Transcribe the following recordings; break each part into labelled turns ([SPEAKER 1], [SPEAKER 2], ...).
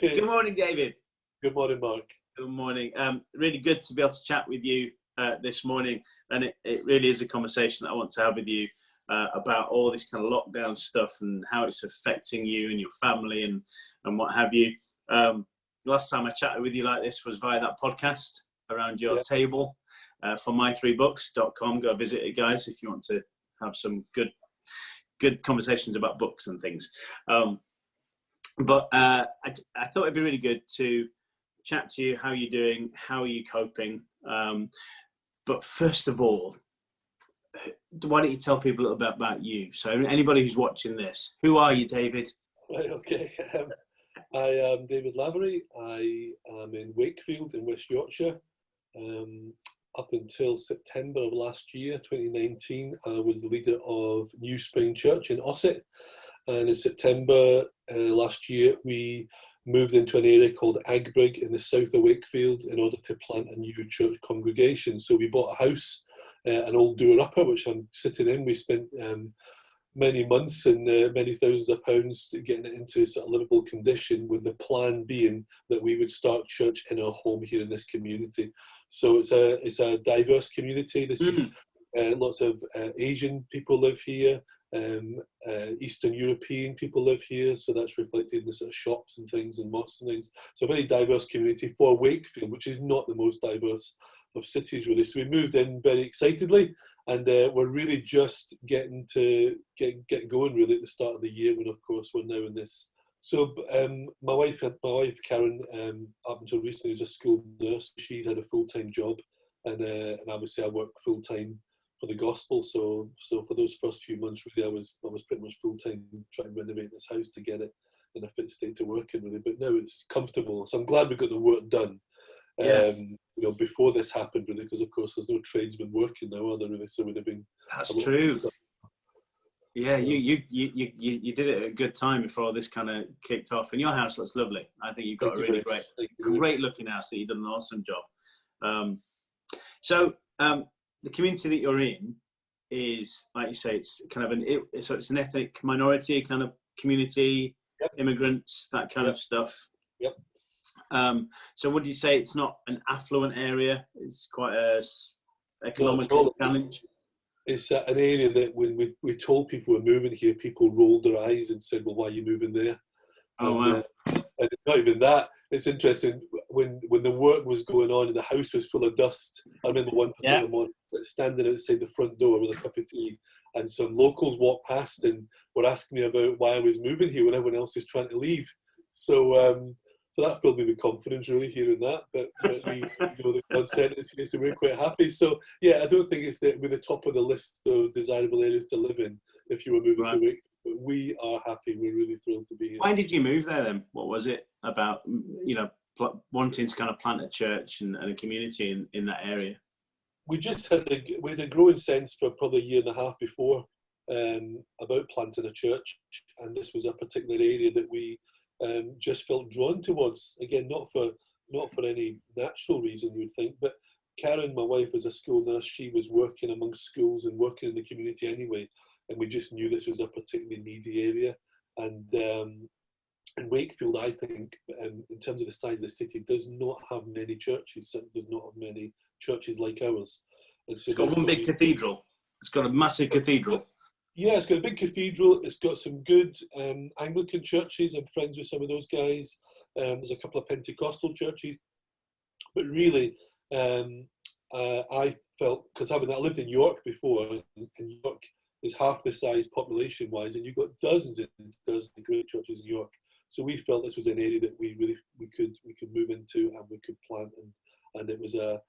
[SPEAKER 1] Okay.
[SPEAKER 2] Good morning, David.
[SPEAKER 1] Good morning, Mark.
[SPEAKER 2] Good morning. Really good to be able to chat with you this morning, and it really is a conversation that I want to have with you about all this kind of lockdown stuff and how it's affecting you and your family and what have you. Last time I chatted with you like this was via that podcast around your table for my3books.com. Go visit it, guys, if you want to have some good conversations about books and things. But I thought it'd be really good to chat to you. How are you doing? How are you coping? But first of all, why don't you tell people a little bit about you? So anybody who's watching this, who are you, David?
[SPEAKER 1] Right, okay. I am David Lavery. I am in Wakefield in West Yorkshire. Up until September of last year, 2019, I was the leader of New Spring Church in Ossett. And in September last year, we moved into an area called Agbrigg in the south of Wakefield in order to plant a new church congregation. So we bought a house, an old doer-upper, which I'm sitting in. We spent many months and many thousands of pounds to getting it into sort of livable condition, with the plan being that we would start church in our home here in this community. So it's a diverse community. This is lots of Asian people live here. Eastern European people live here, so that's reflected in the sort of shops and things and mosques and things. So a very diverse community for Wakefield, which is not the most diverse of cities really. So we moved in very excitedly, and we're really just getting to get going really at the start of the year, when of course we're now in this. So my wife Karen, up until recently, was a school nurse. She had a full-time job, and obviously I work full-time for the gospel. So for those first few months, really, I was pretty much full-time trying to renovate this house to get it in a fit state to work in, really. But now it's comfortable, so I'm glad we got the work done. Before this happened, really, because of course there's no tradesmen working now, are there, really? So it would have been.
[SPEAKER 2] That's true. Yeah, you did it at a good time before all this kind of kicked off. And your house looks lovely. I think you've got a really great looking house. That you've done an awesome job. The community that you're in is, like you say, it's kind of it's an ethnic minority kind of community, immigrants, that kind of stuff.
[SPEAKER 1] Yep.
[SPEAKER 2] So would you say it's not an affluent area? It's quite a economical challenge.
[SPEAKER 1] It's an area that when we told people we're moving here, people rolled their eyes and said, "Well, why are you moving there?"
[SPEAKER 2] Wow.
[SPEAKER 1] And not even that. It's interesting, when the work was going on and the house was full of dust. I remember one particular morning standing outside the front door with a cup of tea, and some locals walked past and were asking me about why I was moving here when everyone else is trying to leave. So that filled me with confidence, really, hearing that. But we know that God sent us here, so we're quite happy. So yeah, I don't think it's that we're the top of the list of desirable areas to live in if you were moving to Wakefield. But we are happy. We're really thrilled to be here.
[SPEAKER 2] Why did you move there then? What was it about, wanting to kind of plant a church and a community in that area?
[SPEAKER 1] We just had a growing sense for probably a year and a half before about planting a church, and this was a particular area that we just felt drawn towards. Again, not for any natural reason, you would think, but Karen, my wife, was a school nurse. She was working amongst schools and working in the community anyway, and we just knew this was a particularly needy area. And Wakefield, I think, in terms of the size of the city, does not have many churches. Certainly does not have many churches like ours. And so
[SPEAKER 2] it's got one big cathedral. It's got a massive cathedral.
[SPEAKER 1] Yeah, it's got a big cathedral. It's got some good Anglican churches. I'm friends with some of those guys. There's a couple of Pentecostal churches. But really, I felt, because I lived in York before, and York is half the size population-wise, and you've got dozens and dozens of great churches in York. So we felt this was an area that we could move into and we could plant, and it was a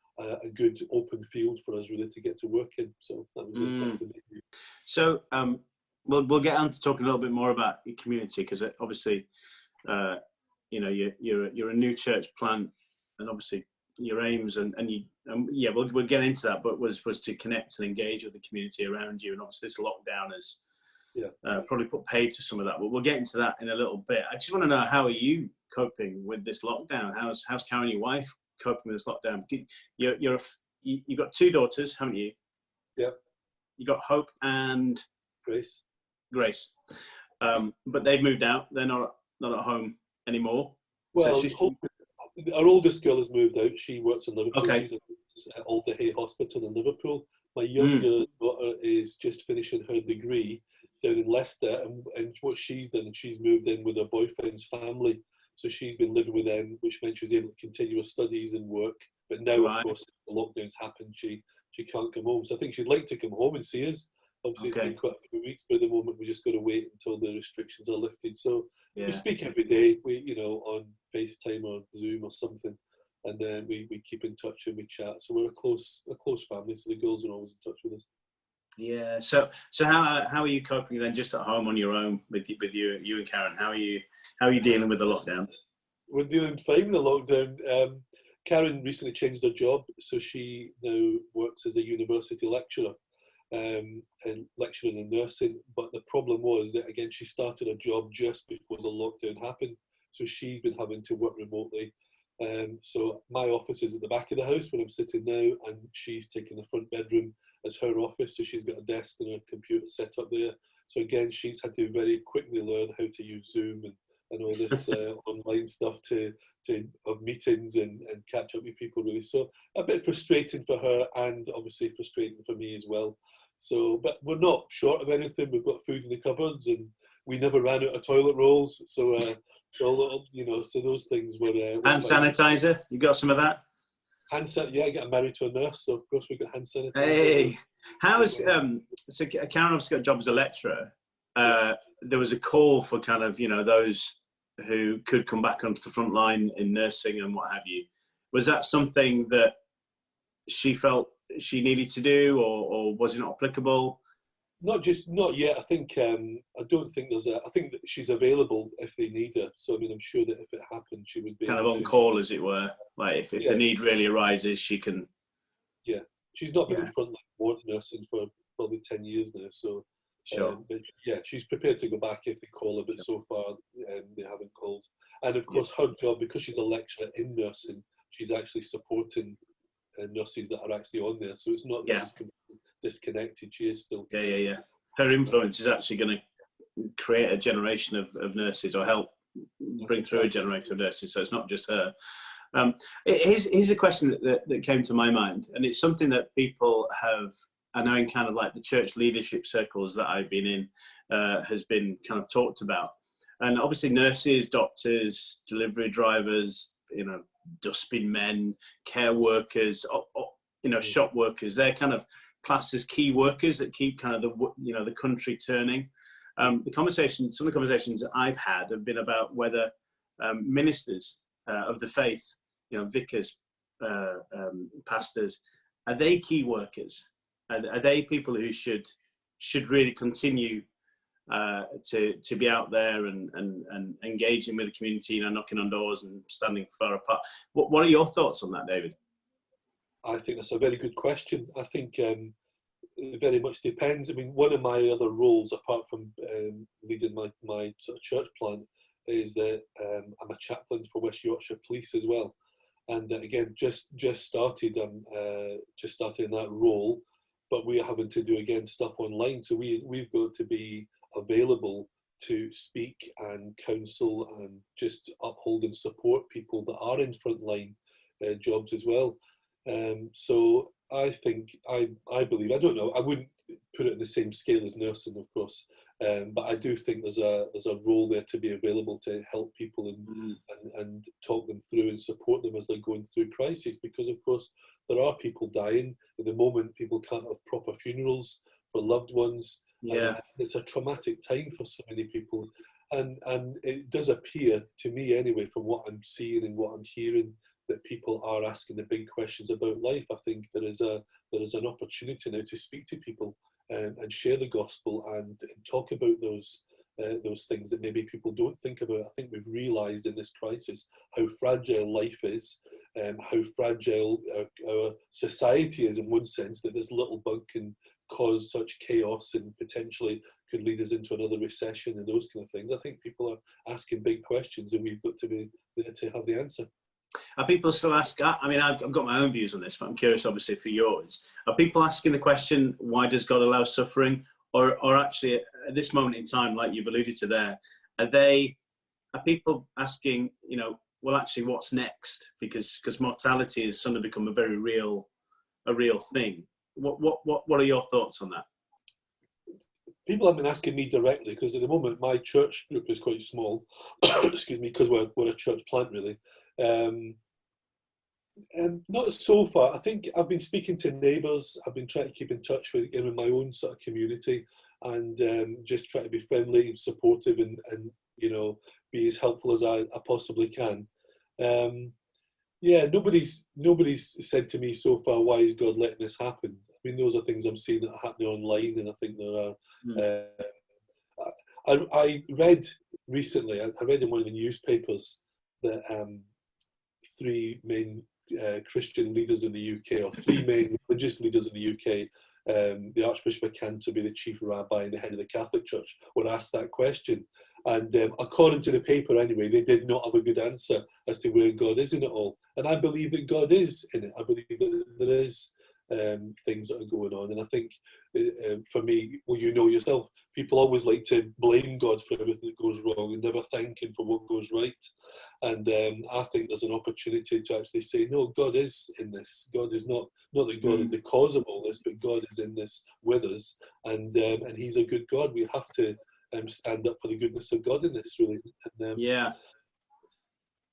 [SPEAKER 1] good open field for us really to get to work in. So that was it.
[SPEAKER 2] So we'll get on to talking a little bit more about your community, because obviously you're a new church plant, and obviously your aims we'll get into that, but was to connect and engage with the community around you, and obviously this lockdown has probably put paid to some of that, but we'll get into that in a little bit. I just want to know, how are you coping with this lockdown? How's Karen, your wife, coping with this lockdown? You've got two daughters, haven't you?
[SPEAKER 1] Yeah.
[SPEAKER 2] You got Hope and
[SPEAKER 1] Grace.
[SPEAKER 2] But they've moved out. They're not at home anymore. So
[SPEAKER 1] Well,
[SPEAKER 2] she's
[SPEAKER 1] our oldest girl has moved out. She works in Liverpool.
[SPEAKER 2] okay.
[SPEAKER 1] She's at Alderhay Hospital in Liverpool. My
[SPEAKER 2] Mm,
[SPEAKER 1] younger daughter is just finishing her degree down in Leicester, and what she's done, she's moved in with her boyfriend's family. So she's been living with them, which meant she was able to continue her studies and work. But now, of
[SPEAKER 2] right.
[SPEAKER 1] course, the lockdown's happened. She can't come home. So I think she'd like to come home and see us. Obviously, it's
[SPEAKER 2] Okay.
[SPEAKER 1] been quite a few weeks, but at the moment we just got to wait until the restrictions are lifted. So we
[SPEAKER 2] Yeah.
[SPEAKER 1] speak every day. We, on FaceTime or Zoom or something, and then we keep in touch and we chat. So we're a close family. So the girls are always in touch with us.
[SPEAKER 2] Yeah. So how are you coping then, just at home on your own with you and Karen? How are you dealing with the lockdown?
[SPEAKER 1] We're dealing fine with the lockdown. Karen recently changed her job, so she now works as a university lecturer, and lecturing in nursing. But the problem was that, again, she started a job just before the lockdown happened, so she's been having to work remotely. So my office is at the back of the house where I'm sitting now, and she's taking the front bedroom as her office, so she's got a desk and a computer set up there. So again, she's had to very quickly learn how to use Zoom and all this online stuff to have meetings and catch up with people, really. So a bit frustrating for her, and obviously frustrating for me as well. So, but we're not short of anything. We've got food in the cupboards, and we never ran out of toilet rolls. So, so those things were.
[SPEAKER 2] Hand sanitizer, you got some of that?
[SPEAKER 1] Hand sanitizer, yeah. I got married to a nurse, so of course we got hand sanitizer.
[SPEAKER 2] Hey, how's so Karen obviously got a job as a lecturer. There was a call for kind of those who could come back onto the front line in nursing and what have you. Was that something that she felt she needed to do, or was it not applicable?
[SPEAKER 1] Not yet. I think I don't think I think that she's available if they need her. So I mean, I'm sure that if it happened, she would be
[SPEAKER 2] Kind of
[SPEAKER 1] able
[SPEAKER 2] on
[SPEAKER 1] to,
[SPEAKER 2] call, as it were. Like if the need really arises, she can.
[SPEAKER 1] Yeah, she's not been in frontline ward nursing for probably 10 years now. So
[SPEAKER 2] Sure.
[SPEAKER 1] but yeah, she's prepared to go back if they call her. But so far, they haven't called. And of course, her job, because she's a lecturer in nursing, she's actually supporting nurses that are actually on there. So it's not that she's completely disconnected. She is still.
[SPEAKER 2] Yeah. Her influence is actually going to create a generation of nurses, or help bring through a generation of nurses. So it's not just her. Here's a question that came to my mind, and it's something that people have, I know in kind of like the church leadership circles that I've been in, has been kind of talked about. And obviously nurses, doctors, delivery drivers, dustbin men, care workers, shop workers, they're kind of classed as key workers that keep kind of the country turning. Some of the conversations that I've had have been about whether ministers of the faith, vicars, pastors, are they key workers? Are they people who should really continue to be out there and engaging with the community, knocking on doors and standing far apart? What are your thoughts on that, David?
[SPEAKER 1] I think that's a very good question. I think it very much depends. I mean, one of my other roles, apart from leading my sort of church plant, is that I'm a chaplain for West Yorkshire Police as well. And again, just started in that role, but we're having to do again stuff online. So we've got to be available to speak and counsel and just uphold and support people that are in frontline jobs as well. So I think I believe, I don't know, I wouldn't put it in the same scale as nursing, of course, but I do think there's a role there to be available to help people and talk them through and support them as they're going through crises, because of course there are people dying at the moment. People can't have proper funerals for loved ones.
[SPEAKER 2] Yeah,
[SPEAKER 1] it's a traumatic time for so many people, and it does appear to me anyway, from what I'm seeing and what I'm hearing, that people are asking the big questions about life. I think there is an opportunity now to speak to people and share the gospel and talk about those things that maybe people don't think about. I think we've realised in this crisis how fragile life is, how fragile our society is in one sense, that this little bug can cause such chaos and potentially could lead us into another recession and those kind of things. I think people are asking big questions, and we've got to be there to have the answer.
[SPEAKER 2] Are people still asking? I mean, I've got my own views on this, but I'm curious, obviously, for yours. Are people asking the question, why does God allow suffering? Or actually, at this moment in time, like you've alluded to there, are people asking, well, actually, what's next? Because mortality has suddenly become a very real thing. What are your thoughts on that?
[SPEAKER 1] People have been asking me directly, because at the moment my church group is quite small. Excuse me, because we're a church plant, really. Not so far. I think I've been speaking to neighbours. I've been trying to keep in touch with my own sort of community, and just try to be friendly and supportive, and be as helpful as I possibly can. Yeah, nobody's said to me so far, why is God letting this happen? I mean, those are things I'm seeing that are happening online, and I think there are. I read recently. I read in one of the newspapers that three main Christian leaders in the UK, or three main religious leaders in the UK, the Archbishop of Canterbury, the chief rabbi, and the head of the Catholic Church, were asked that question. And according to the paper anyway, they did not have a good answer as to where God is in it all. And I believe that God is in it. I believe that there is things that are going on. And I think for me, well, you know yourself, people always like to blame God for everything that goes wrong and never thank him for what goes right. And I think there's an opportunity to actually say, no, God is in this. God is not that God is the cause of all this, but God is in this with us. And he's a good God. We have to stand up for the goodness of God in this, really. And,
[SPEAKER 2] yeah,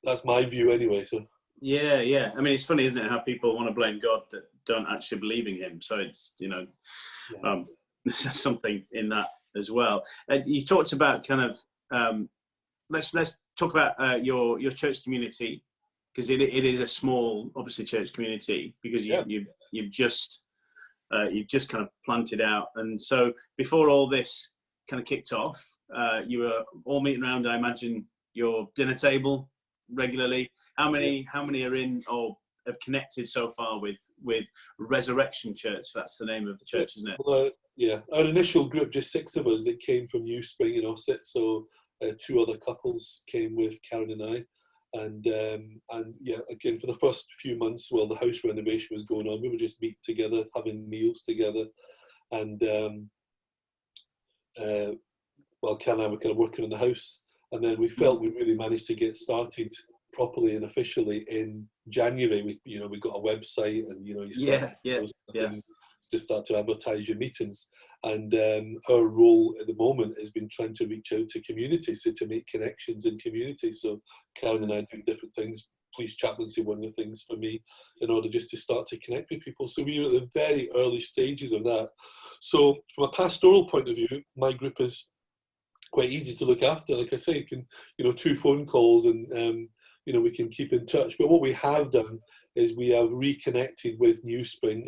[SPEAKER 1] that's my view anyway. So
[SPEAKER 2] yeah. I mean, it's funny, isn't it, how people want to blame God that don't actually believe in him. So it's there's something in that as well. You talked about kind of let's talk about your church community, because it is a small, obviously, church community, because you've just kind of planted out. And so before all this kind of kicked off, you were all meeting around, I imagine, your dinner table regularly. How many are in or have connected so far with Resurrection Church? That's the name of the church, isn't it?
[SPEAKER 1] Well, our initial group, just 6 of us that came from New Spring in Ossett. So 2 other couples came with Karen and I. And again, for the first few months while the house renovation was going on, we would just meet together, having meals together. And Karen and I were kind of working on the house. And then we felt we really managed to get started properly and officially in January. We got a website, and you start things to start to advertise your meetings. And our role at the moment has been trying to reach out to communities, so to make connections in communities. So Karen and I do different things. Police chaplaincy, one of the things for me, in order just to start to connect with people. So we're at the very early stages of that. So from a pastoral point of view, my group is quite easy to look after. Like I say, you can 2 phone calls, and we can keep in touch. But what we have done is we have reconnected with New Spring,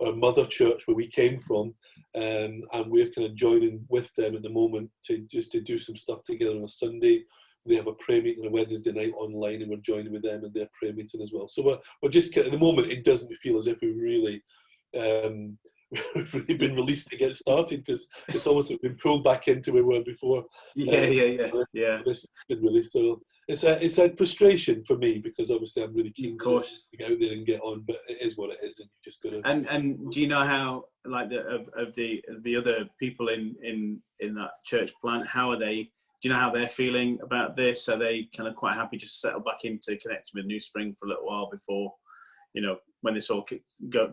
[SPEAKER 1] our mother church where we came from, and we're kind of joining with them at the moment to do some stuff together on a Sunday. They have a prayer meeting on a Wednesday night online, and we're joining with them in their prayer meeting as well. So we're just at the moment, it doesn't feel as if we've really been released to get started, because it's almost like we've been pulled back into where we were before. Really. So it's a frustration for me, because obviously I'm really keen to get out there and get on, but it is what it is, and you just got to.
[SPEAKER 2] And do you know how, like, the other people in that church plant, how are they? Do you know how they're feeling about this? Are they kind of quite happy just to settle back into connecting with New Spring for a little while before, when this all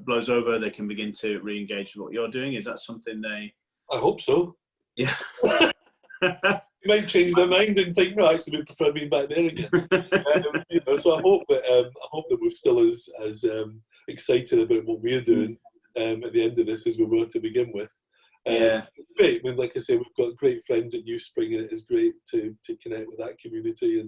[SPEAKER 2] blows over, they can begin to re-engage with what you're doing? Is that something they...
[SPEAKER 1] I hope so.
[SPEAKER 2] Yeah.
[SPEAKER 1] You might change their mind and think, no, actually, we prefer being back there again. So I hope that we're still as excited about what we're doing at the end of this as we were to begin with. Great. I mean, like I say, we've got great friends at New Spring, and it is great to connect with that community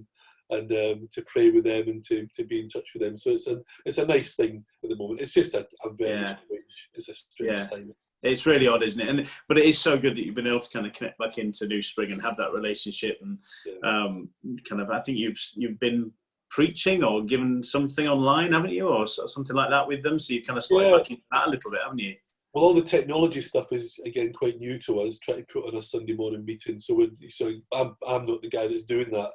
[SPEAKER 1] and to pray with them and to be in touch with them. So it's a nice thing at the moment. It's just a very strange time.
[SPEAKER 2] It's really odd, isn't it? But it is so good that you've been able to kind of connect back into New Spring and have that relationship, and kind of, I think you've been preaching or given something online, haven't you, or something like that with them? So you've kind of slid back into that a little bit, haven't you?
[SPEAKER 1] Well, all the technology stuff is, again, quite new to us, trying to put on a Sunday morning meeting. So I'm not the guy that's doing that.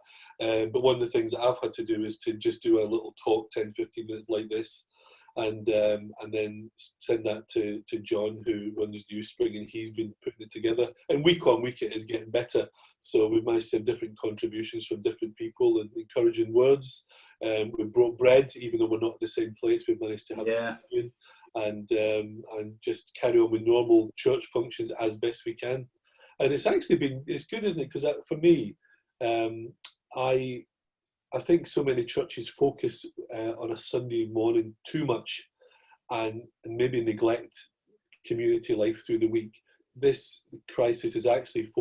[SPEAKER 1] But one of the things that I've had to do is to just do a little talk, 10, 15 minutes like this. and then send that to John, who runs New Spring, and he's been putting it together. And week on week, it is getting better. So we've managed to have different contributions from different people and encouraging words. We've brought bread, even though we're not at the same place. We've managed to have communion and just carry on with normal church functions as best we can. And it's actually it's good, isn't it? Because for me, I think so many churches focus on a Sunday morning too much and maybe neglect community life through the week. This crisis has actually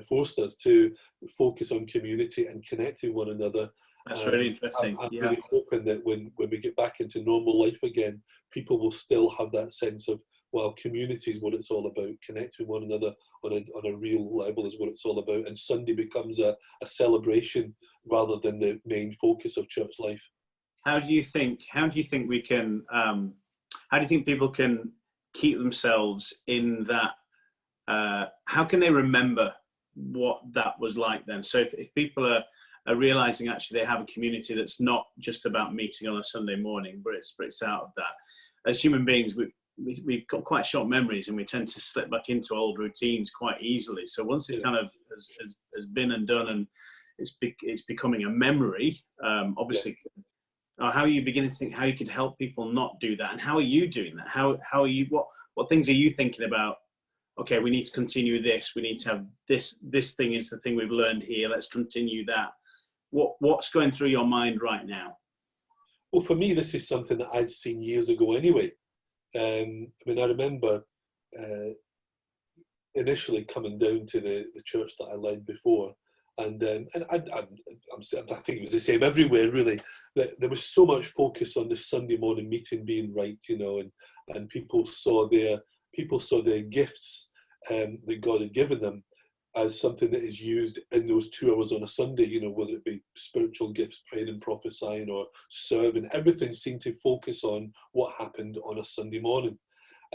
[SPEAKER 1] forced us to focus on community and connecting one another.
[SPEAKER 2] That's really interesting.
[SPEAKER 1] I'm really hoping that when we get back into normal life again, people will still have that sense of, well, community is what it's all about. Connecting one another on a real level is what it's all about. And Sunday becomes a celebration rather than the main focus of church life.
[SPEAKER 2] How do you think we can, how do you think people can keep themselves in that, how can they remember what that was like then? So if people are realizing actually they have a community that's not just about meeting on a Sunday morning, but it's out of that. As human beings, we've got quite short memories, and we tend to slip back into old routines quite easily. So once it's kind of has been and done, and it's becoming a memory, obviously, how are you beginning to think how you could help people not do that? And how are you doing that? How are you, what things are you thinking about? Okay, we need to continue this. We need to have this thing is the thing we've learned here. Let's continue that. What's going through your mind right now?
[SPEAKER 1] Well, for me, this is something that I'd seen years ago anyway. I mean, I remember initially coming down to the church that I led before, and I think it was the same everywhere, really. That there was so much focus on the Sunday morning meeting being right, you know, and people saw their gifts that God had given them as something that is used in those 2 hours on a Sunday, you know, whether it be spiritual gifts, praying and prophesying, or serving. Everything seemed to focus on what happened on a Sunday morning.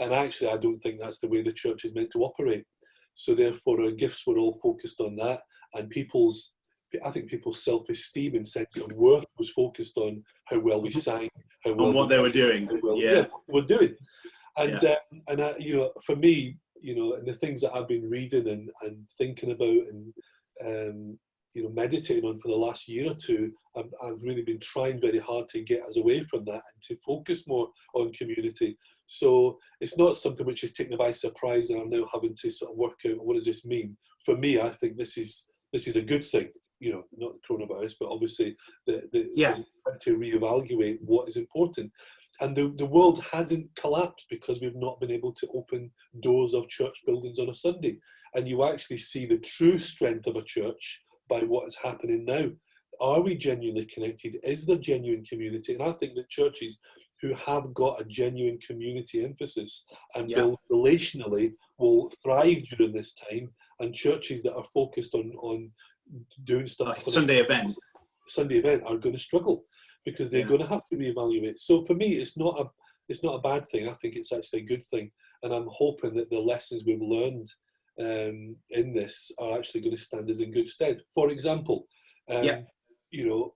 [SPEAKER 1] And actually, I don't think that's the way the church is meant to operate. So therefore, our gifts were all focused on that. And I think people's self-esteem and sense of worth was focused on how well we sang, how well
[SPEAKER 2] what they were doing.
[SPEAKER 1] What they were doing. And, you know, for me, you know, and the things that I've been reading and thinking about and, you know, meditating on for the last year or two, I've really been trying very hard to get us away from that and to focus more on community. So it's not something which is taken me by surprise, and I'm now having to sort of work out what does this mean. For me, I think this is a good thing. You know, not the coronavirus, but obviously to reevaluate what is important. And the world hasn't collapsed because we've not been able to open doors of church buildings on a Sunday. And you actually see the true strength of a church by what is happening now. Are we genuinely connected? Is there genuine community? And I think that churches who have got a genuine community emphasis and build relationally will thrive during this time. And churches that are focused on doing stuff
[SPEAKER 2] like Sunday event
[SPEAKER 1] are going to struggle, because they're going to have to reevaluate. So for me, it's not a bad thing. I think it's actually a good thing, and I'm hoping that the lessons we've learned in this are actually going to stand us in good stead. For example, you know,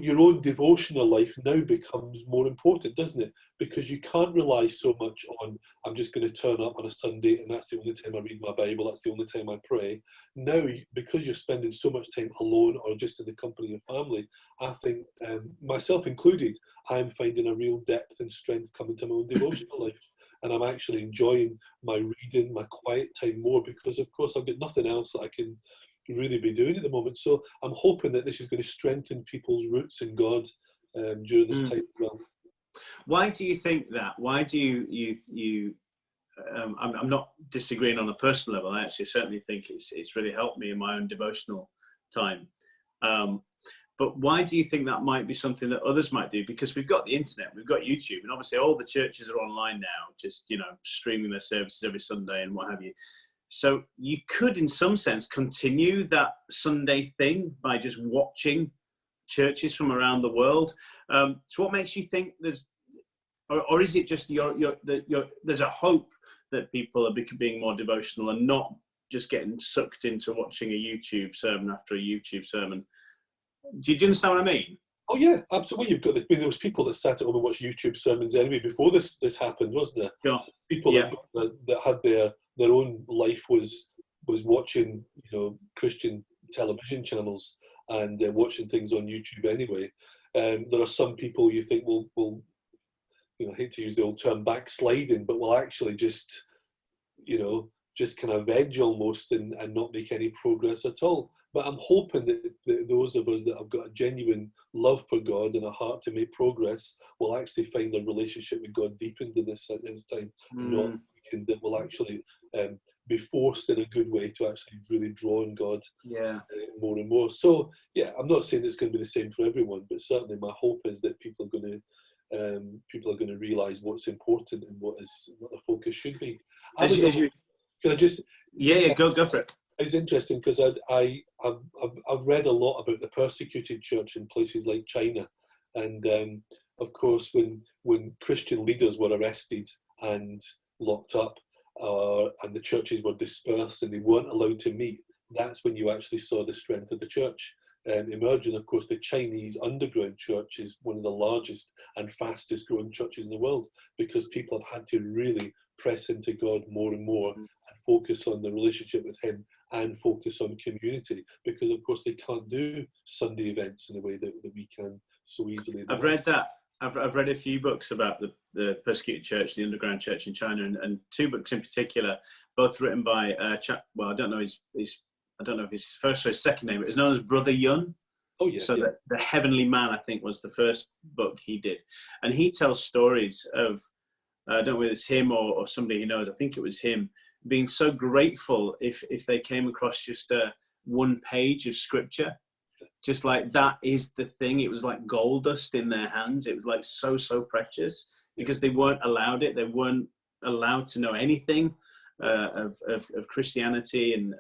[SPEAKER 1] your own devotional life now becomes more important, doesn't it? Because you can't rely so much on, I'm just going to turn up on a Sunday and that's the only time I read my Bible, that's the only time I pray. Now, because you're spending so much time alone or just in the company of family, I think, myself included, I'm finding a real depth and strength coming to my own devotional life. And I'm actually enjoying my reading, my quiet time more, because of course I've got nothing else that I can really be doing at the moment. So I'm hoping that this is going to strengthen people's roots in God during this time as well.
[SPEAKER 2] Why do you think that? Why do you I'm not disagreeing on a personal level. I actually certainly think it's really helped me in my own devotional time. But why do you think that might be something that others might do? Because we've got the internet, we've got YouTube, and obviously all the churches are online now, just, you know, streaming their services every Sunday and what have you. So you could, in some sense, continue that Sunday thing by just watching churches from around the world. So what makes you think there's, or is it just there's a hope that people are being more devotional and not just getting sucked into watching a YouTube sermon after a YouTube sermon? Do you understand what I mean?
[SPEAKER 1] Oh yeah, absolutely. You've got there was people that sat at home and watched YouTube sermons anyway before this happened, wasn't there?
[SPEAKER 2] Sure.
[SPEAKER 1] People
[SPEAKER 2] Yeah.
[SPEAKER 1] that had their own life was watching, Christian television channels and watching things on YouTube anyway. There are some people you think will I hate to use the old term backsliding, but will actually just just kind of veg almost and not make any progress at all. But I'm hoping that those of us that have got a genuine love for God and a heart to make progress will actually find their relationship with God deepened in this time, and not that will actually be forced in a good way to actually really draw on God more and more. So yeah, I'm not saying it's going to be the same for everyone, but certainly my hope is that people are going to realise what's important and what the focus should be. Can I just?
[SPEAKER 2] Yeah, go for it.
[SPEAKER 1] It's interesting because I've read a lot about the persecuted church in places like China, and of course when Christian leaders were arrested and locked up, and the churches were dispersed and they weren't allowed to meet, that's when you actually saw the strength of the church emerge. And of course, the Chinese underground church is one of the largest and fastest growing churches in the world because people have had to really press into God more and more and focus on the relationship with Him and focus on community, because of course they can't do Sunday events in the way that we can so easily.
[SPEAKER 2] I've read that. I've read a few books about the persecuted church, the underground church in China, and two books in particular, both written by well, I don't know if his first or his second name. It was known as Brother Yun.
[SPEAKER 1] Oh yeah.
[SPEAKER 2] So the Heavenly Man, I think, was the first book he did, and he tells stories of I don't know whether it's him or somebody he knows. I think it was him being so grateful if they came across just one page of scripture, just like that is the thing. It was like gold dust in their hands. It was like so precious because they weren't allowed it. They weren't allowed to know anything of Christianity and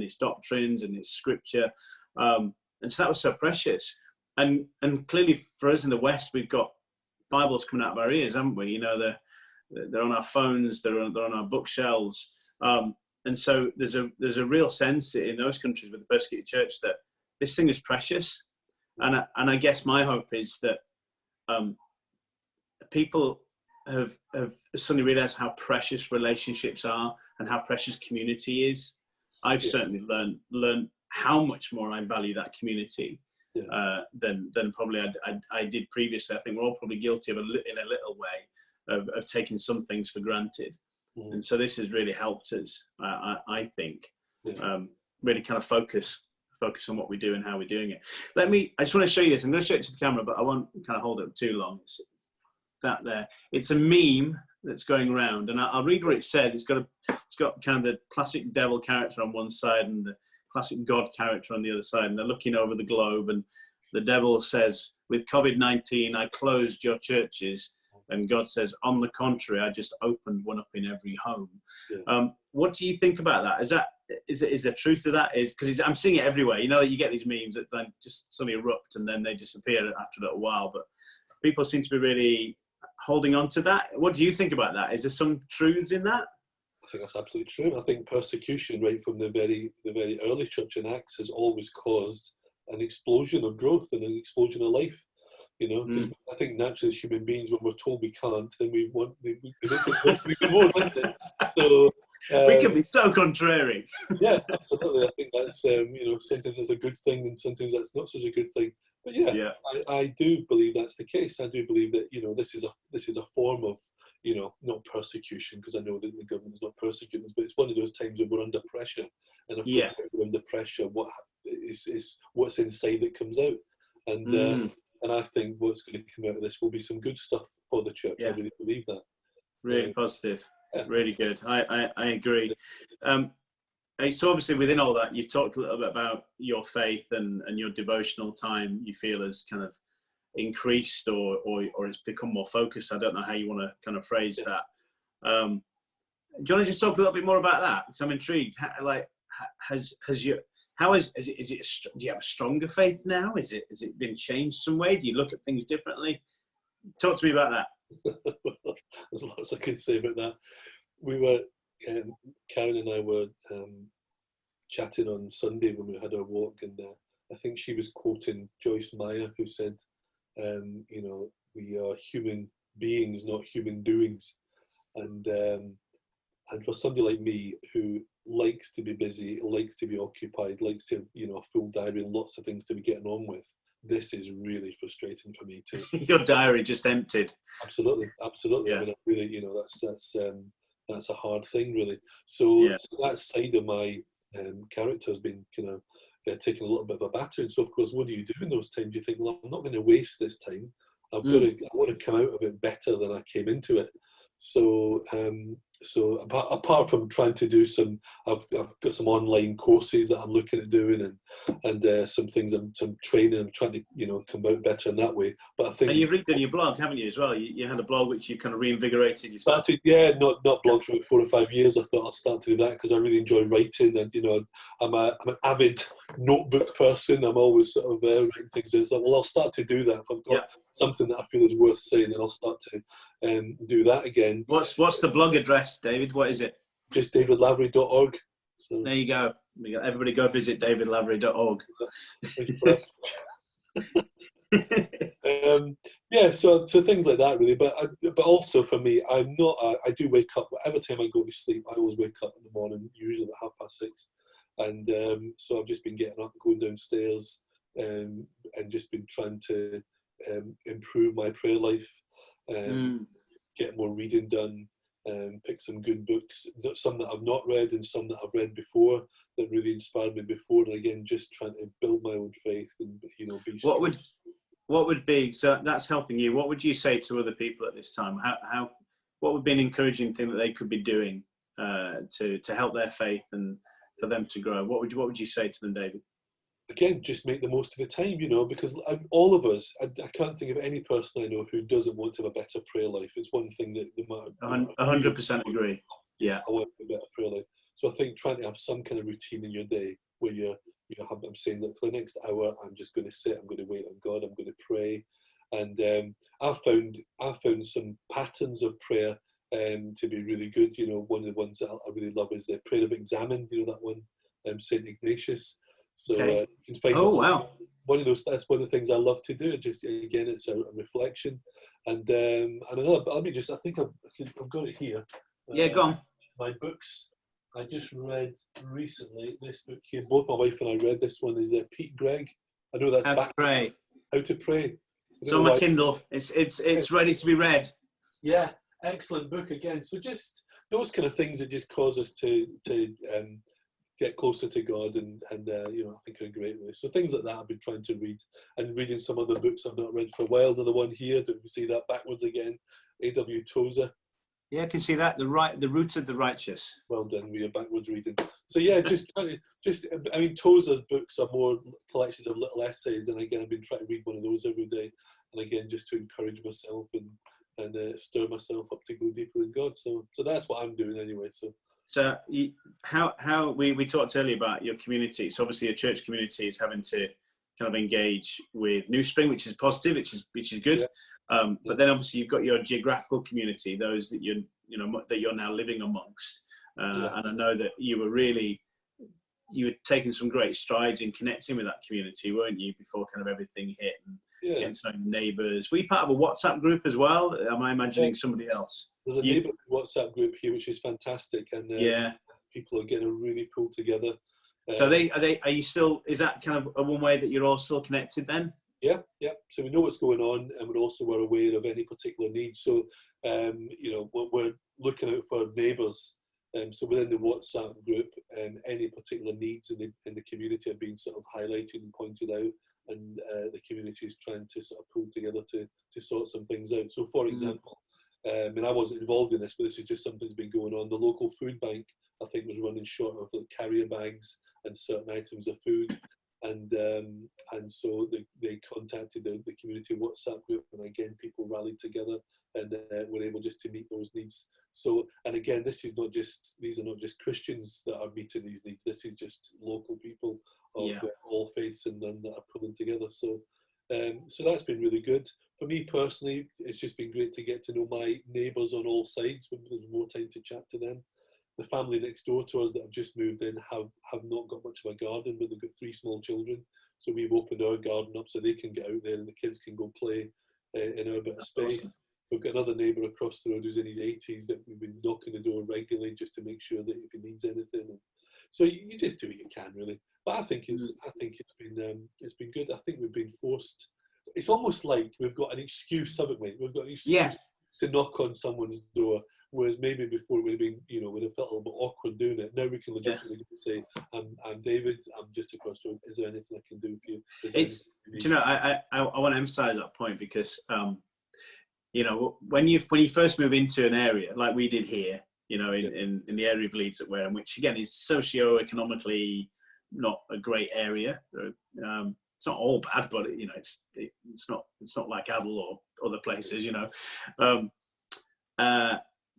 [SPEAKER 2] its doctrines and its scripture. And so that was so precious. And clearly for us in the West, we've got Bibles coming out of our ears, haven't we? They're on our phones, they're on our bookshelves. And so there's a real sense in those countries with the persecuted church that this thing is precious. And I guess my hope is that people have suddenly realized how precious relationships are and how precious community is. I've certainly learned how much more I value that community than probably I did previously. I think we're all probably guilty of in a little way of taking some things for granted. And so this has really helped us, I think, really kind of focus on what we do and how we're doing it. I just want to show you this. I'm going to show it to the camera, but I won't kind of hold it too long. It's that there. It's a meme that's going around, and I'll read what it says. It's got kind of the classic devil character on one side and the classic God character on the other side, and they're looking over the globe, and the devil says, "With COVID-19, I closed your churches." And God says, on the contrary, I just opened one up in every home. Yeah. What do you think about that? Is there truth to that? Because I'm seeing it everywhere. You get these memes that then just suddenly erupt and then they disappear after a little while. But people seem to be really holding on to that. What do you think about that? Is there some truths in that?
[SPEAKER 1] I think that's absolutely true. I think persecution, right from the very early church in Acts, has always caused an explosion of growth and an explosion of life. I think naturally as human beings, when we're told we can't, then we make it more, doesn't it? So
[SPEAKER 2] we can be so contrary.
[SPEAKER 1] Yeah, absolutely. I think that's sometimes that's a good thing, and sometimes that's not such a good thing. But I do believe that's the case. I do believe that this is a form of not persecution, because I know that the government is not persecuting us, but it's one of those times when we're under pressure, and of course, when we're under pressure, what is what's inside that comes out, and I think what's going to come out of this will be some good stuff for the church. I really believe that.
[SPEAKER 2] Really positive. Yeah. Really good. I agree. So obviously within all that, you've talked a little bit about your faith and your devotional time you feel has kind of increased or it's become more focused. I don't know how you want to kind of phrase that. Do you want to just talk a little bit more about that? Because I'm intrigued. Do you have a stronger faith now? Has it been changed some way? Do you look at things differently? Talk to me about that.
[SPEAKER 1] There's lots I could say about that. We were, Karen and I were chatting on Sunday when we had our walk, and I think she was quoting Joyce Meyer, who said, You know, we are human beings, not human doings. And for somebody like me who likes to be busy, likes to be occupied, likes to, you know, a full diary and lots of things to be getting on with, this is really frustrating for me too.
[SPEAKER 2] Your diary just emptied.
[SPEAKER 1] Absolutely.
[SPEAKER 2] Yeah.
[SPEAKER 1] I mean, really, you know, that's a hard thing, really. So,
[SPEAKER 2] Yeah.
[SPEAKER 1] so that side of my character has been kind of taking a little bit of a battering. So, of course, what do you do in those times? You think, well, I'm not going to waste this time. I want to come out of it better than I came into it. So, so apart from trying to do I've got some online courses that I'm looking at doing, and some things, some training. I'm trying to, you know, come out better in that way. But I think,
[SPEAKER 2] and you've written your blog, haven't you, as well? You had a blog which you kind of reinvigorated yourself.
[SPEAKER 1] started, yeah, not blogged for about 4 or 5 years. I thought I'll start to do that because I really enjoy writing, and you know, I'm an avid notebook person. I'm always sort of writing things. It's like, well, I'll start to do that if I've got something that I feel is worth saying, then I'll start to do that again.
[SPEAKER 2] What's the blog address, David? What is it?
[SPEAKER 1] Just davidlavery.org. So
[SPEAKER 2] there you go. Everybody go visit davidlavery.org.
[SPEAKER 1] Yeah, so things like that really, but also for me, I'm not. I do wake up every time I go to sleep. I always wake up in the morning, usually about 6:30, and so I've just been getting up, going downstairs, and just been trying to improve my prayer life, get more reading done, pick some good books, some that I've not read and some that I've read before that really inspired me before, and again, just trying to build my own faith and, you know, be strong.
[SPEAKER 2] What would be, so that's helping you, what would you say to other people at this time? What would be an encouraging thing that they could be doing to help their faith and for them to grow? What would you say to them, David?
[SPEAKER 1] Again, just make the most of the time, you know, because all of us, I can't think of any person I know who doesn't want to have a better prayer life. It's one thing that the matter.
[SPEAKER 2] 100% agree. Yeah.
[SPEAKER 1] I want a better prayer life. So I think trying to have some kind of routine in your day where I'm saying that for the next hour, I'm just going to sit, I'm going to wait on God, I'm going to pray. And I found some patterns of prayer to be really good. You know, one of the ones that I really love is the prayer of examine, you know, that one, St. Ignatius. So you can find
[SPEAKER 2] wow.
[SPEAKER 1] One of those. That's one of the things I love to do. Just again, it's a reflection, and another. I think I've got it here.
[SPEAKER 2] Yeah, go on.
[SPEAKER 1] My books. I just read recently this book here. Both my wife and I read this one. Is Pete Greig. I know that's
[SPEAKER 2] How to Pray.
[SPEAKER 1] How to Pray.
[SPEAKER 2] It's on my Kindle. It's ready to be read.
[SPEAKER 1] Yeah, excellent book again. So just those kind of things that just cause us to get closer to God, and you know, I think are great with. So things like that I've been trying to read, and reading some other books I've not read for a while. Another one here, do we see that backwards again? A.W. Tozer.
[SPEAKER 2] Yeah, I can see that. The Root of the Righteous.
[SPEAKER 1] Well done, we are backwards reading. So yeah, I mean, Tozer's books are more collections of little essays, and again, I've been trying to read one of those every day, and again, just to encourage myself and stir myself up to go deeper in God. So that's what I'm doing anyway. So
[SPEAKER 2] how we talked earlier about your community. So obviously your church community is having to kind of engage with New Spring, which is positive, which is good. Yeah. But then obviously you've got your geographical community, those that you're now living amongst. And I know that you were taking some great strides in connecting with that community, weren't you, before kind of everything hit, and getting to know neighbours. Were you part of a WhatsApp group as well? Am I imagining somebody else?
[SPEAKER 1] There's a neighbourhood WhatsApp group here, which is fantastic, and people are getting really pulled together.
[SPEAKER 2] So are you still? Is that kind of a one way that you're all still connected then?
[SPEAKER 1] Yeah. So we know what's going on, and we're aware of any particular needs. So you know, we're looking out for neighbours. So within the WhatsApp group, any particular needs in the community are being sort of highlighted and pointed out, and the community is trying to sort of pull together to sort some things out. So, for example, and I wasn't involved in this, but this is just something that's been going on. The local food bank, I think, was running short of carrier bags and certain items of food, and so they contacted the community WhatsApp group, and again, people rallied together and were able just to meet those needs. So, and again, these are not just Christians that are meeting these needs. This is just local people of all faiths and none that are pulling together. So that's been really good. For me personally, it's just been great to get to know my neighbours on all sides when there's more time to chat to them. The family next door to us that have just moved in have not got much of a garden, but they've got 3 small children. So we've opened our garden up so they can get out there and the kids can go play in our bit of space. Awesome. We've got another neighbour across the road who's in his 80s that we've been knocking the door regularly just to make sure that if he needs anything. And so you just do what you can, really. But I think it's been good. I think we've been forced. It's almost like we've got an excuse, haven't we? We've got an excuse to knock on someone's door, whereas maybe before it would have been, would have felt a little bit awkward doing it. Now we can legitimately say, I'm David, I'm just across the road. Is there anything I can do for you?
[SPEAKER 2] I want to emphasise that point because, when you first move into an area like we did here, in the area of Leeds that we're in, which again is socio-economically not a great area. It's not all bad, but it's not like Adel or other places.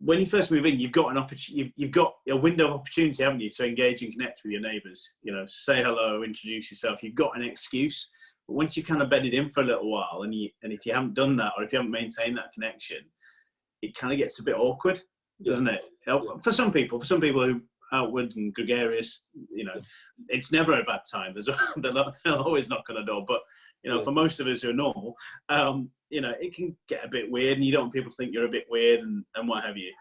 [SPEAKER 2] When you first move in, you've got an opportunity. You've got a window of opportunity, haven't you, to engage and connect with your neighbours. Say hello, introduce yourself. You've got an excuse. But once you kind of bedded in for a little while, and if you haven't done that, or if you haven't maintained that connection, it kind of gets a bit awkward, doesn't it? For some people who outward and gregarious, it's never a bad time. They'll always knock on a door. But for most of us who are normal, it can get a bit weird, and you don't want people to think you're a bit weird and what have you.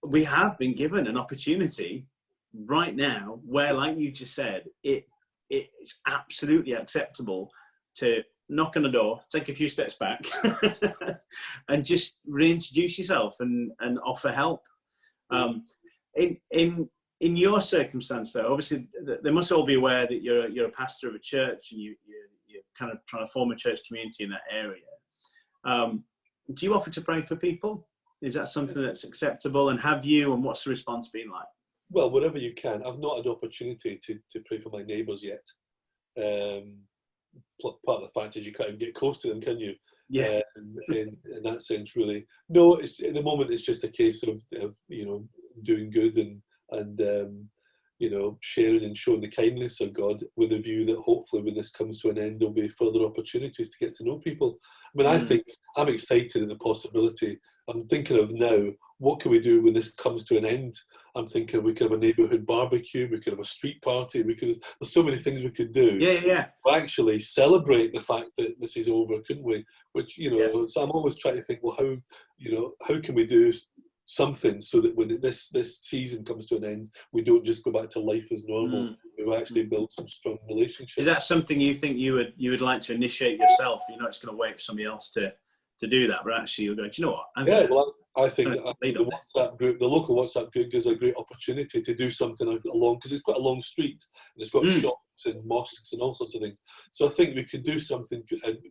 [SPEAKER 2] We have been given an opportunity right now where, like you just said, it's absolutely acceptable to knock on the door, take a few steps back, and just reintroduce yourself and offer help. In your circumstance, though, obviously they must all be aware that you're a pastor of a church and you're kind of trying to form a church community in that area. Do you offer to pray for people? Is that something that's acceptable? And have you? And what's the response been like?
[SPEAKER 1] Well, wherever you can. I've not had an opportunity to pray for my neighbours yet. Part of the fact is you can't even get close to them, can you?
[SPEAKER 2] Yeah.
[SPEAKER 1] In that sense, really. No, at the moment it's just a case of doing good and sharing and showing the kindness of God, with a view that hopefully when this comes to an end, there'll be further opportunities to get to know people. I mean, I think I'm excited at the possibility. I'm thinking of now, what can we do when this comes to an end? I'm thinking we could have a neighbourhood barbecue, we could have a street party, there's so many things we could do.
[SPEAKER 2] Yeah.
[SPEAKER 1] To actually celebrate the fact that this is over, couldn't we? Which, so I'm always trying to think, well, how can we do something so that when this season comes to an end, we don't just go back to life as normal. We actually build some strong relationships.
[SPEAKER 2] Is that something you think you would like to initiate yourself? You're not just going to wait for somebody else to do that, but actually you'll go, do you know what?
[SPEAKER 1] I think the local WhatsApp group gives a great opportunity to do something along, because it's quite a long street and it's got shops and mosques and all sorts of things. So I think we could do something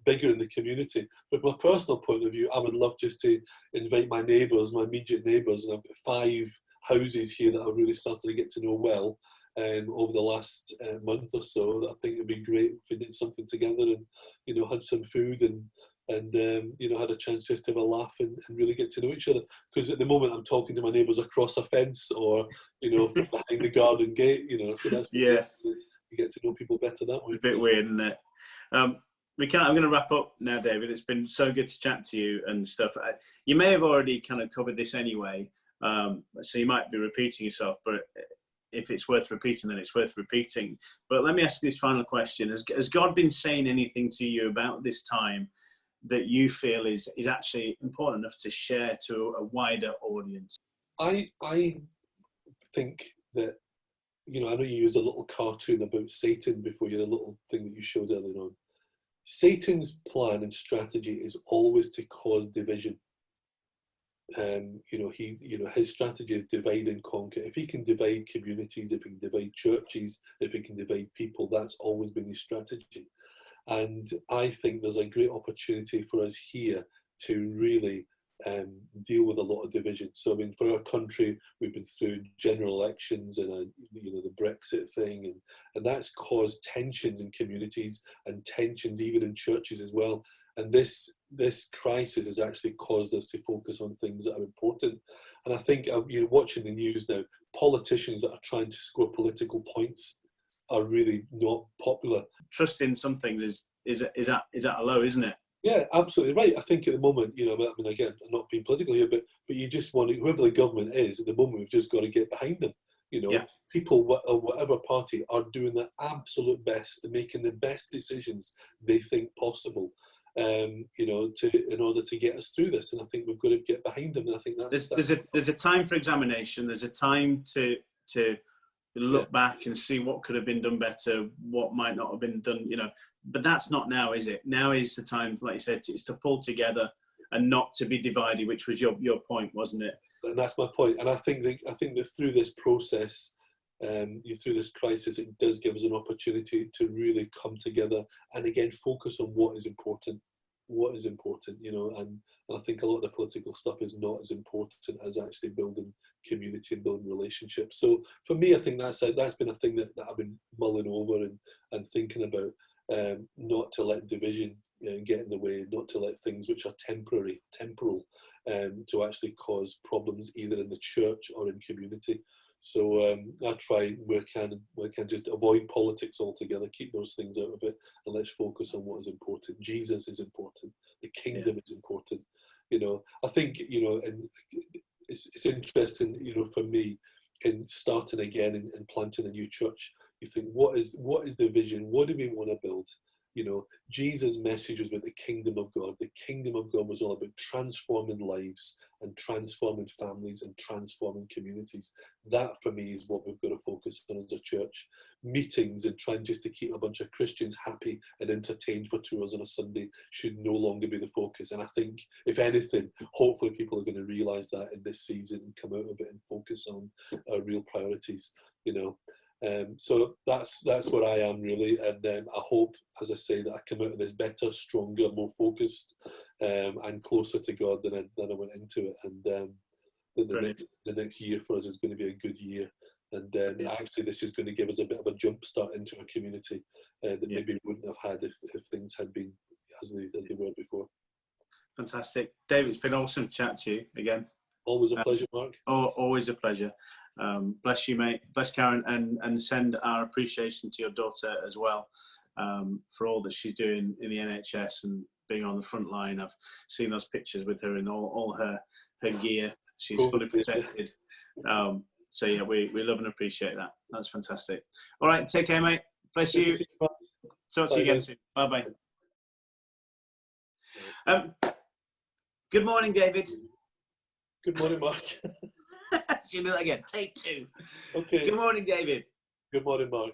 [SPEAKER 1] bigger in the community. But from a personal point of view, I would love just to invite my neighbours, my immediate neighbours, and I've got 5 houses here that I've really started to get to know well over the last month or so. I think it'd be great if we did something together and had some food and had a chance just to have a laugh and really get to know each other. Because at the moment I'm talking to my neighbours across a fence or from behind the garden gate. So that's you get to know people better that way.
[SPEAKER 2] It's a bit weird, isn't it? I'm going to wrap up now, David. It's been so good to chat to you and stuff. You may have already kind of covered this anyway, so you might be repeating yourself, but if it's worth repeating, then it's worth repeating. But let me ask you this final question. Has God been saying anything to you about this time that you feel is actually important enough to share to a wider audience?
[SPEAKER 1] I think that, I know you used a little cartoon about Satan before, you had a little thing that you showed earlier on. Satan's plan and strategy is always to cause division. His strategy is divide and conquer. If he can divide communities, if he can divide churches, if he can divide people, that's always been his strategy. And I think there's a great opportunity for us here to really deal with a lot of division. So, I mean, for our country, we've been through general elections and, the Brexit thing, and that's caused tensions in communities and tensions even in churches as well. And this crisis has actually caused us to focus on things that are important. And I think, watching the news now, politicians that are trying to score political points are really not popular.
[SPEAKER 2] Trust in some things is at a low, isn't it?
[SPEAKER 1] Yeah, absolutely right. I think at the moment, again, I'm not being political here, but you just want to, whoever the government is, at the moment, we've just got to get behind them. You know,
[SPEAKER 2] Yeah.
[SPEAKER 1] people of whatever party are doing their absolute best and making the best decisions they think possible, you know, in order to get us through this. And I think we've got to get behind them. And I think
[SPEAKER 2] there's a time for examination. There's a time to look back and see what could have been done better, what might not have been done, you know. But that's not now, is it? Now is the time, like you said, is to pull together and not to be divided, which was your point, wasn't it?
[SPEAKER 1] And that's my point. And I think that through this process, through this crisis, it does give us an opportunity to really come together and again focus on what is important. What is important, you know, and I think a lot of the political stuff is not as important as actually building community and building relationships. So for me, I think that's been a thing that I've been mulling over and thinking about, not to let division get in the way, not to let things which are temporal, to actually cause problems either in the church or in community. So I try where I can just avoid politics altogether, keep those things out of it, and let's focus on what is important. Jesus is important. The kingdom is important. You know, I think, you know, and it's interesting, you know, for me, in starting again and planting a new church, you think, what is the vision? What do we want to build? You know, Jesus' message was about the kingdom of God. The kingdom of God was all about transforming lives and transforming families and transforming communities. That, for me, is what we've got to focus on as a church. Meetings and trying just to keep a bunch of Christians happy and entertained for 2 hours on a Sunday should no longer be the focus. And I think, if anything, hopefully people are going to realise that in this season and come out of it and focus on our real priorities, you know. So that's where I am really, and I hope, as I say, that I come out of this better, stronger, more focused, and closer to God than I went into it. And the next year for us is going to be a good year. And actually, this is going to give us a bit of a jump start into a community that maybe we wouldn't have had if things had been as they were before.
[SPEAKER 2] Fantastic, David. It's been awesome to chat to you again.
[SPEAKER 1] Always a pleasure, Mark.
[SPEAKER 2] Always a pleasure. Bless you, mate. Bless Karen, and send our appreciation to your daughter as well, for all that she's doing in the NHS and being on the front line. I've seen those pictures with her in all her gear. She's fully protected. So yeah, we love and appreciate that. That's fantastic. All right, take care, mate. Bless you. Talk to you again soon. Bye bye. Good morning, David.
[SPEAKER 1] Good morning, Mark.
[SPEAKER 2] Should we do that again? Take 2.
[SPEAKER 1] Okay.
[SPEAKER 2] Good morning, David.
[SPEAKER 1] Good morning, Mark.